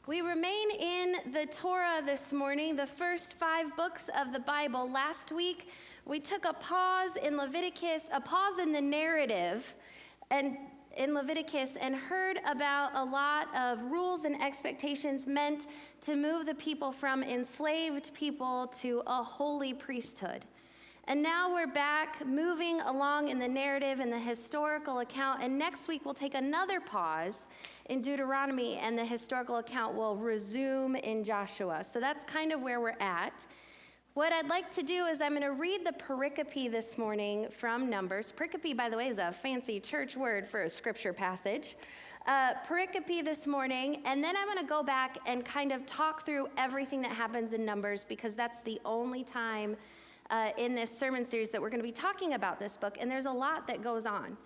We remain in the Torah this morning, the first 5 books of the Bible. Last week, we took a pause in Leviticus, a pause in the narrative, and in Leviticus, and heard about a lot of rules and expectations meant to move the people from enslaved people to a holy priesthood. And now we're back moving along in the narrative and the historical account, and next week we'll take another pause in Deuteronomy, and the historical account will resume in Joshua. So that's kind of where we're at. What I'd like to do is I'm going to read the pericope this morning from Numbers. Pericope, by the way, is a fancy church word for a scripture passage. Pericope this morning, and then I'm going to go back and kind of talk through everything that happens in Numbers, because that's the only time in this sermon series that we're going to be talking about this book, and there's a lot that goes on.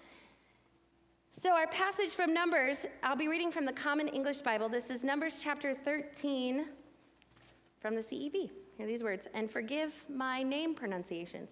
So our passage from Numbers, I'll be reading from the Common English Bible. This is Numbers chapter 13 from the CEV. Hear these words, and forgive my name pronunciations.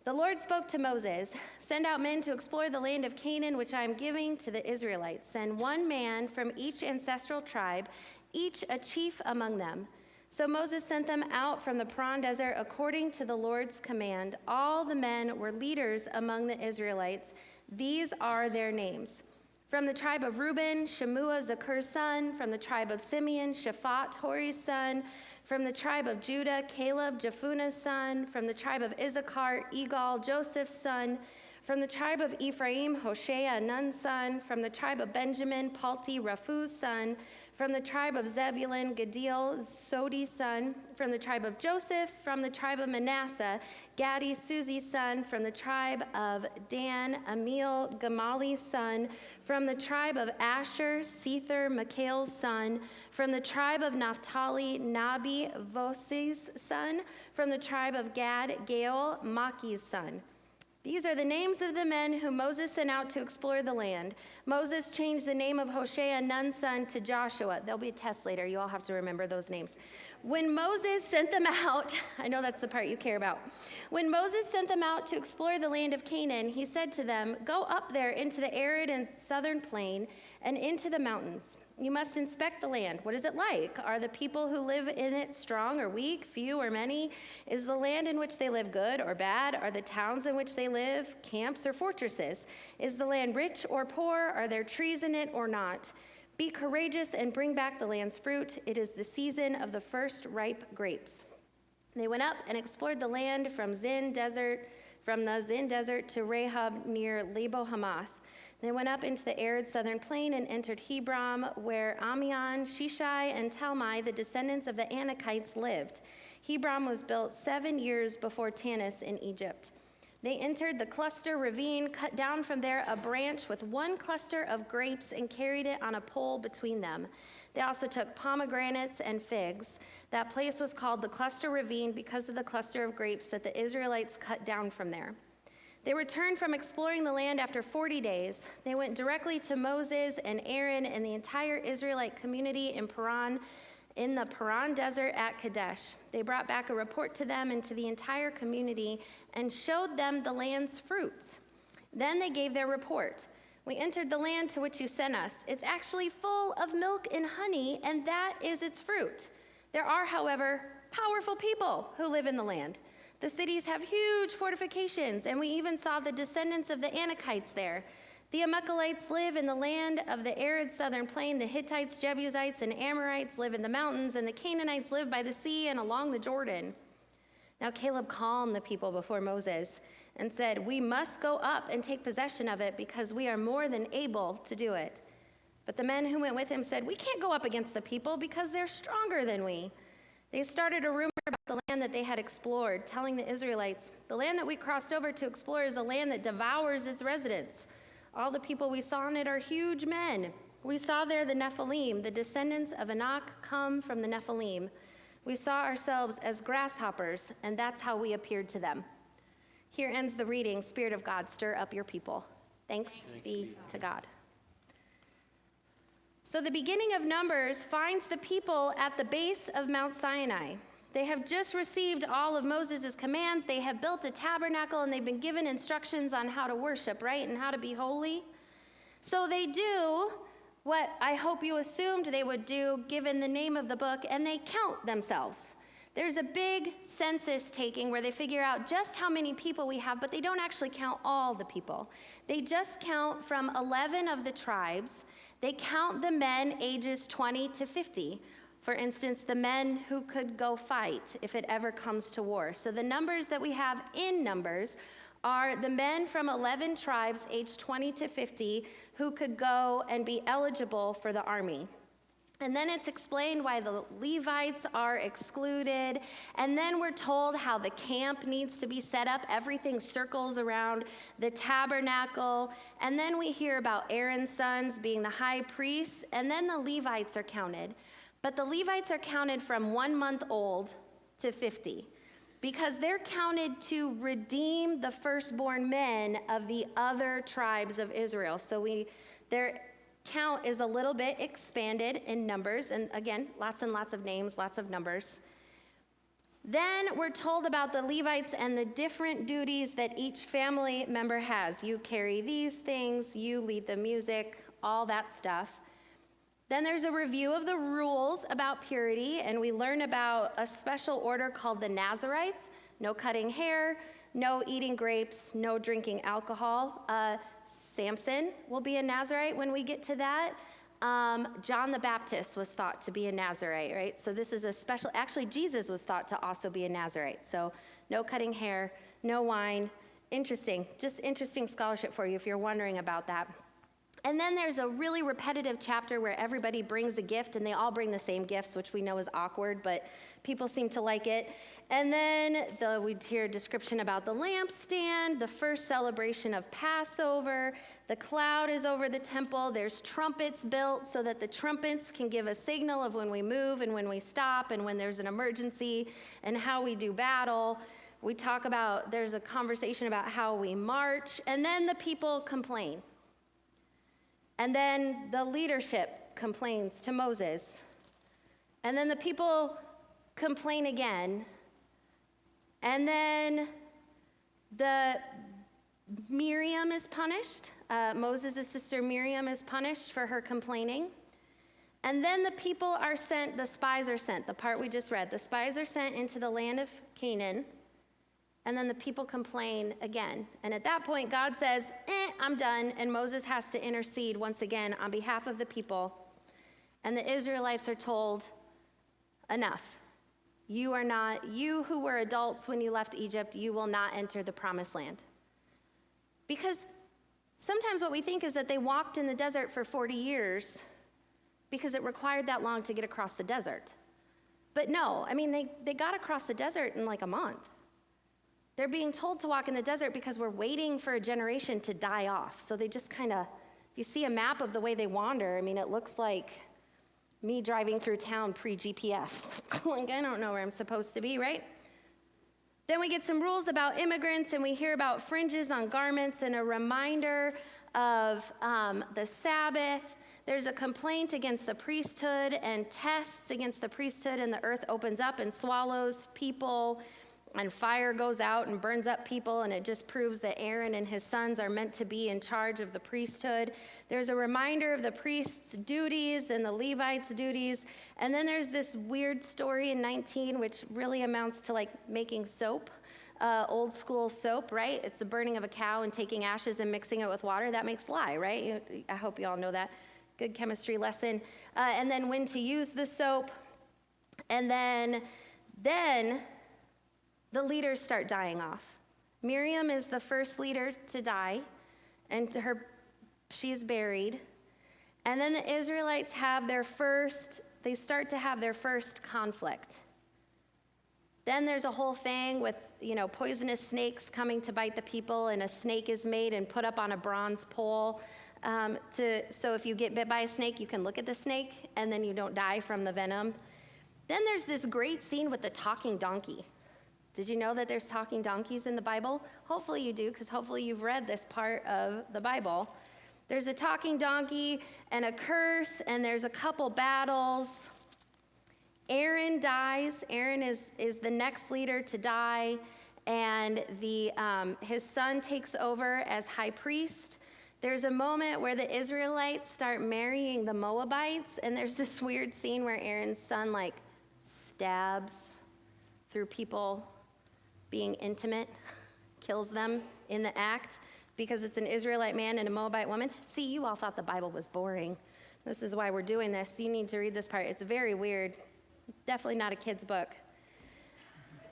The Lord spoke to Moses, "Send out men to explore the land of Canaan, which I am giving to the Israelites. Send one man from each ancestral tribe, each a chief among them." So Moses sent them out from the Paran desert according to the Lord's command. All the men were leaders among the Israelites. These are their names. From the tribe of Reuben, Shemua, Zakur's son. From the tribe of Simeon, Shaphat, Hori's son. From the tribe of Judah, Caleb, Jephunneh's son. From the tribe of Issachar, Igal, Joseph's son. From the tribe of Ephraim, Hoshea, Nun's son. From the tribe of Benjamin, Palti, Raphu's son. From the tribe of Zebulun, Gaddiel, Sodi's son. From the tribe of Joseph, from the tribe of Manasseh, Gadi, Suzi's son. From the tribe of Dan, Amiel, Gamali's son. From the tribe of Asher, Sethur, Michal's son. From the tribe of Naphtali, Nabi, Vosi's son. From the tribe of Gad, Gaal, Machi's son. These are the names of the men whom Moses sent out to explore the land. Moses changed the name of Hoshea, Nun's son, to Joshua. There'll be a test later. You all have to remember those names. When Moses sent them out, I know that's the part you care about. When Moses sent them out to explore the land of Canaan, he said to them, "Go up there into the arid and southern plain and into the mountains. You must inspect the land. What is it like? Are the people who live in it strong or weak, few or many? Is the land in which they live good or bad? Are the towns in which they live camps or fortresses? Is the land rich or poor? Are there trees in it or not? Be courageous and bring back the land's fruit. It is the season of the first ripe grapes." They went up and explored the land from the Zin desert to Rahab near Lebo Hamath. They went up into the arid southern plain and entered Hebron, where Amion, Shishai, and Talmai, the descendants of the Anakites, lived. Hebron was built 7 years before Tanis in Egypt. They entered the cluster ravine, cut down from there a branch with one cluster of grapes, and carried it on a pole between them. They also took pomegranates and figs. That place was called the cluster ravine because of the cluster of grapes that the Israelites cut down from there. They returned from exploring the land after 40 days. They went directly to Moses and Aaron and the entire Israelite community in the Paran desert at Kadesh. They brought back a report to them and to the entire community and showed them the land's fruits. Then they gave their report. "We entered the land to which you sent us. It's actually full of milk and honey, and that is its fruit. There are, however, powerful people who live in the land. The cities have huge fortifications, and we even saw the descendants of the Anakites there. The Amalekites live in the land of the arid southern plain. The Hittites, Jebusites, and Amorites live in the mountains, and the Canaanites live by the sea and along the Jordan." Now Caleb calmed the people before Moses and said, "We must go up and take possession of it because we are more than able to do it." But the men who went with him said, "We can't go up against the people because they're stronger than we." They started a rumor about the land that they had explored, telling the Israelites, "The land that we crossed over to explore is a land that devours its residents. All the people we saw in it are huge men. We saw there the Nephilim, the descendants of Anak come from the Nephilim. We saw ourselves as grasshoppers, and that's how we appeared to them." Here ends the reading. Spirit of God, stir up your people. Thanks be to God. So the beginning of Numbers finds the people at the base of Mount Sinai. They have just received all of Moses' commands. They have built a tabernacle, and they've been given instructions on how to worship, right, and how to be holy. So they do what I hope you assumed they would do given the name of the book, and they count themselves. There's a big census taking where they figure out just how many people we have, but they don't actually count all the people. They just count from 11 of the tribes. They count the men ages 20 to 50. For instance, the men who could go fight if it ever comes to war. So the numbers that we have in Numbers are the men from 11 tribes aged 20 to 50 who could go and be eligible for the army. And then it's explained why the Levites are excluded. And then we're told how the camp needs to be set up. Everything circles around the tabernacle. And then we hear about Aaron's sons being the high priests. And then the Levites are counted. But the Levites are counted from 1 month old to 50 because they're counted to redeem the firstborn men of the other tribes of Israel. So their count is a little bit expanded in Numbers, and again, lots and lots of names, lots of numbers. Then we're told about the Levites and the different duties that each family member has. You carry these things, you lead the music, all that stuff. Then there's a review of the rules about purity, and we learn about a special order called the Nazarites. No cutting hair, no eating grapes, no drinking alcohol. Samson will be a Nazarite when we get to that. John the Baptist was thought to be a Nazarite, right? So this is a special, actually Jesus was thought to also be a Nazarite. So no cutting hair, no wine. Interesting, just interesting scholarship for you if you're wondering about that. And then there's a really repetitive chapter where everybody brings a gift and they all bring the same gifts, which we know is awkward, but people seem to like it. And then we hear a description about the lampstand, the first celebration of Passover. The cloud is over the temple. There's trumpets built so that the trumpets can give a signal of when we move and when we stop and when there's an emergency and how we do battle. We talk about, there's a conversation about how we march, and then the people complain. And then the leadership complains to Moses. And then the people complain again. And then Miriam is punished. Moses' sister Miriam is punished for her complaining. And then the people are sent, the spies are sent, the part we just read. The spies are sent into the land of Canaan. And then the people complain again. And at that point, God says, I'm done. And Moses has to intercede once again on behalf of the people. And the Israelites are told, enough. You who were adults when you left Egypt, you will not enter the promised land. Because sometimes what we think is that they walked in the desert for 40 years because it required that long to get across the desert. But no, I mean, they got across the desert in like a month. They're being told to walk in the desert because we're waiting for a generation to die off. So they just kind of, if you see a map of the way they wander, I mean, it looks like me driving through town pre-GPS. Like, I don't know where I'm supposed to be, right? Then we get some rules about immigrants, and we hear about fringes on garments and a reminder of the Sabbath. There's a complaint against the priesthood and tests against the priesthood, and the earth opens up and swallows people. And fire goes out and burns up people, and it just proves that Aaron and his sons are meant to be in charge of the priesthood. There's a reminder of the priest's duties and the Levites' duties. And then there's this weird story in 19, which really amounts to like making soap, old school soap, right? It's the burning of a cow and taking ashes and mixing it with water. That makes lye, right? I hope you all know that. Good chemistry lesson. And then when to use the soap. And then the leaders start dying off. Miriam is the first leader to die, and she's buried. And then the Israelites start to have their first conflict. Then there's a whole thing with, poisonous snakes coming to bite the people, and a snake is made and put up on a bronze pole. So if you get bit by a snake, you can look at the snake, and then you don't die from the venom. Then there's this great scene with the talking donkey. Did you know that there's talking donkeys in the Bible? Hopefully you do, because hopefully you've read this part of the Bible. There's a talking donkey and a curse, and there's a couple battles. Aaron dies. Aaron is the next leader to die, and his son takes over as high priest. There's a moment where the Israelites start marrying the Moabites, and there's this weird scene where Aaron's son stabs through people being intimate, kills them in the act because it's an Israelite man and a Moabite woman. See, you all thought the Bible was boring. This is why we're doing this. You need to read this part. It's very weird. Definitely not a kid's book.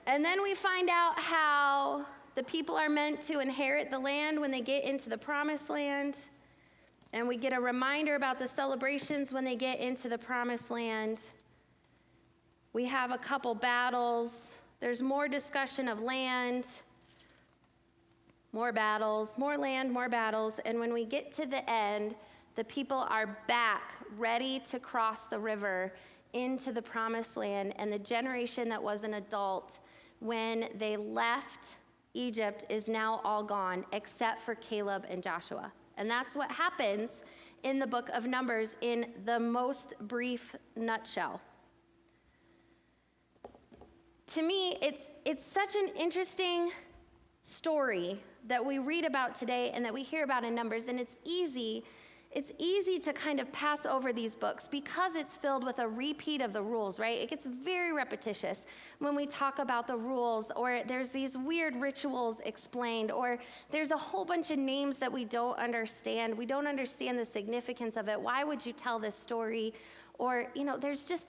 And then we find out how the people are meant to inherit the land when they get into the promised land. And we get a reminder about the celebrations when they get into the promised land. We have a couple battles. There's more discussion of land, more battles, more land, more battles. And when we get to the end, the people are back, ready to cross the river into the promised land. And the generation that was an adult when they left Egypt is now all gone, except for Caleb and Joshua. And that's what happens in the book of Numbers in the most brief nutshell. To me, it's such an interesting story that we read about today and that we hear about in Numbers, and it's easy to kind of pass over these books because it's filled with a repeat of the rules, right? It gets very repetitious when we talk about the rules, or there's these weird rituals explained, or there's a whole bunch of names that we don't understand. We don't understand the significance of it. Why would you tell this story? Or, there's just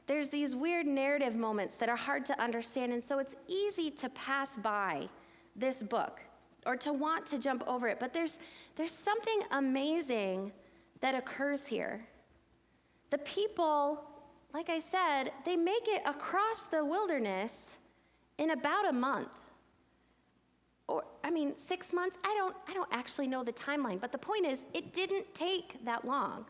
there's these weird narrative moments that are hard to understand, and so it's easy to pass by this book or to want to jump over it. But there's something amazing that occurs here. The people, like I said, they make it across the wilderness in about a month. 6 months. I don't actually know the timeline, but the point is, it didn't take that long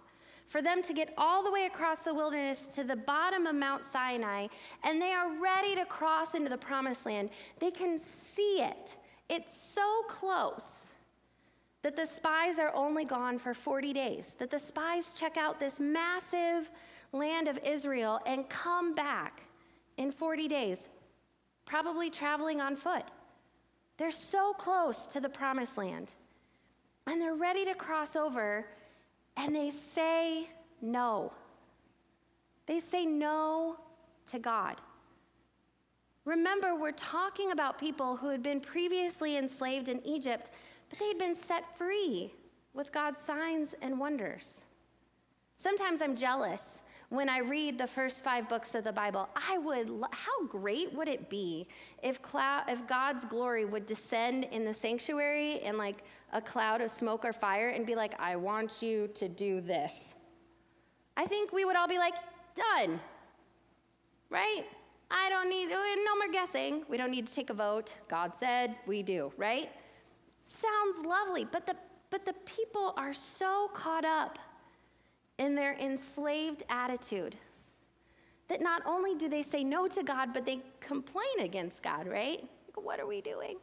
for them to get all the way across the wilderness to the bottom of Mount Sinai, and they are ready to cross into the promised land. They can see it. It's so close that the spies are only gone for 40 days, that the spies check out this massive land of Israel and come back in 40 days, probably traveling on foot. They're so close to the promised land, and they're ready to cross over, and they say no. They say no to God. Remember, we're talking about people who had been previously enslaved in Egypt, but they had been set free with God's signs and wonders. Sometimes I'm jealous when I read the first 5 books of the Bible. How great would it be if God's glory would descend in the sanctuary in a cloud of smoke or fire and be like, I want you to do this. I think we would all be like, done, right? No more guessing. We don't need to take a vote. God said, we do, right? Sounds lovely, but the people are so caught up in their enslaved attitude that not only do they say no to God, but they complain against God, right? What are we doing?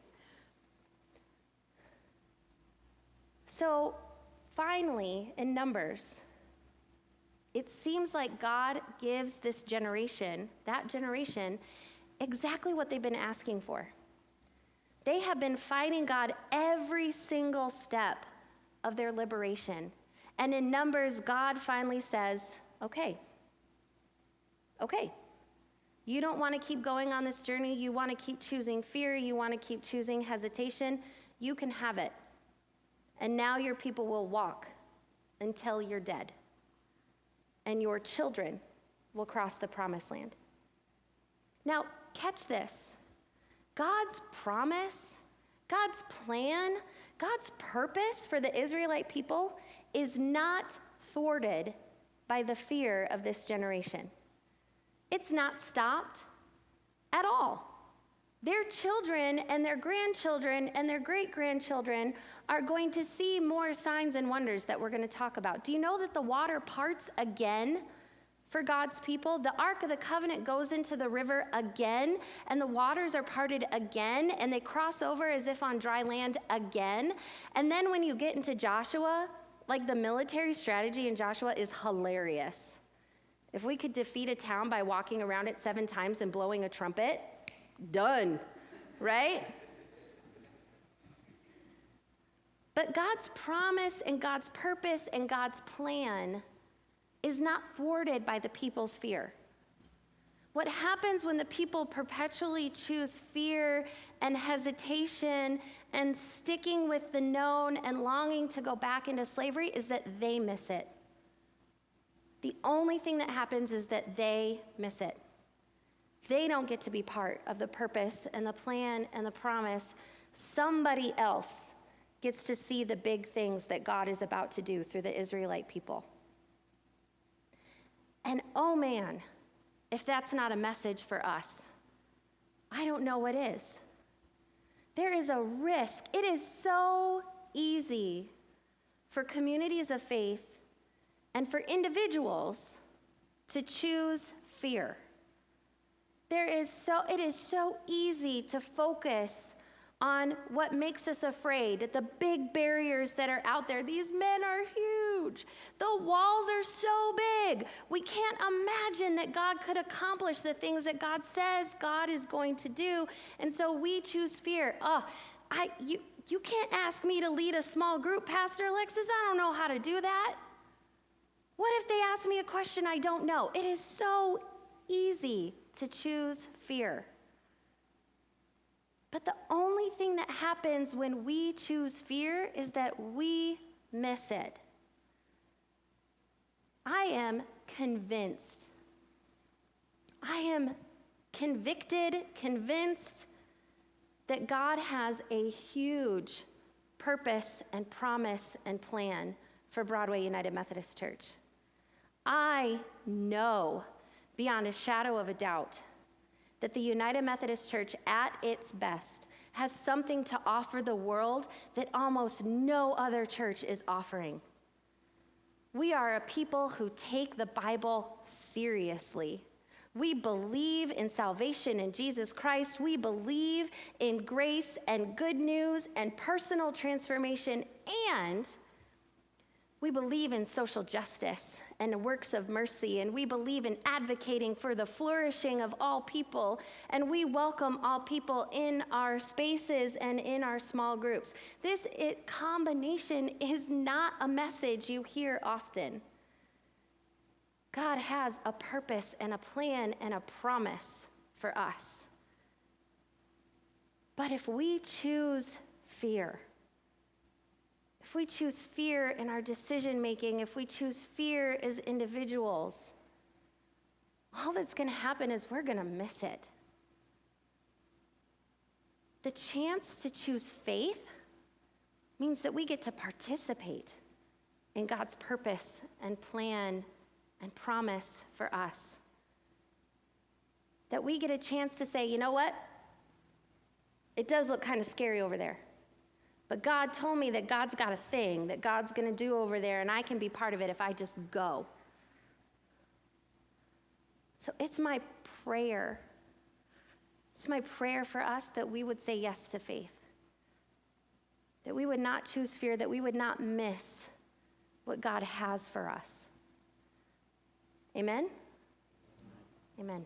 So finally, in Numbers, it seems like God gives that generation, exactly what they've been asking for. They have been fighting God every single step of their liberation. And in Numbers, God finally says, okay. You don't want to keep going on this journey. You want to keep choosing fear. You want to keep choosing hesitation. You can have it. And now your people will walk until you're dead. And your children will cross the promised land. Now, catch this. God's promise, God's plan, God's purpose for the Israelite people is not thwarted by the fear of this generation. It's not stopped at all. Their children and their grandchildren and their great-grandchildren are going to see more signs and wonders that we're going to talk about. Do you know that the water parts again for God's people? The Ark of the Covenant goes into the river again, and the waters are parted again, and they cross over as if on dry land again. And then when you get into Joshua, the military strategy in Joshua is hilarious. If we could defeat a town by walking around it 7 times and blowing a trumpet, done, right? But God's promise and God's purpose and God's plan is not thwarted by the people's fear. What happens when the people perpetually choose fear and hesitation and sticking with the known and longing to go back into slavery is that they miss it. The only thing that happens is that they miss it. They don't get to be part of the purpose and the plan and the promise. Somebody else gets to see the big things that God is about to do through the Israelite people. And oh man, if that's not a message for us, I don't know what is. There is a risk. It is so easy for communities of faith and for individuals to choose fear. It is so easy to focus on what makes us afraid, the big barriers that are out there. These men are huge. The walls are so big. We can't imagine that God could accomplish the things that God says God is going to do. And so we choose fear. You can't ask me to lead a small group, Pastor Alexis. I don't know how to do that. What if they ask me a question I don't know? It is so easy to choose fear. But the only thing that happens when we choose fear is that we miss it. I am convinced. I am convinced that God has a huge purpose and promise and plan for Broadway United Methodist Church. I know beyond a shadow of a doubt that the United Methodist Church at its best has something to offer the world that almost no other church is offering. We are a people who take the Bible seriously. We believe in salvation in Jesus Christ. We believe in grace and good news and personal transformation, and we believe in social justice and works of mercy, and we believe in advocating for the flourishing of all people, and we welcome all people in our spaces and in our small groups. This combination is not a message you hear often. God has a purpose and a plan and a promise for us. But if we choose fear, if we choose fear in our decision making, if we choose fear as individuals, all that's going to happen is we're going to miss it. The chance to choose faith means that we get to participate in God's purpose and plan and promise for us. That we get a chance to say, you know what? It does look kind of scary over there. But God told me that God's got a thing that God's going to do over there, and I can be part of it if I just go. So it's my prayer. It's my prayer for us that we would say yes to faith. That we would not choose fear, that we would not miss what God has for us. Amen? Amen.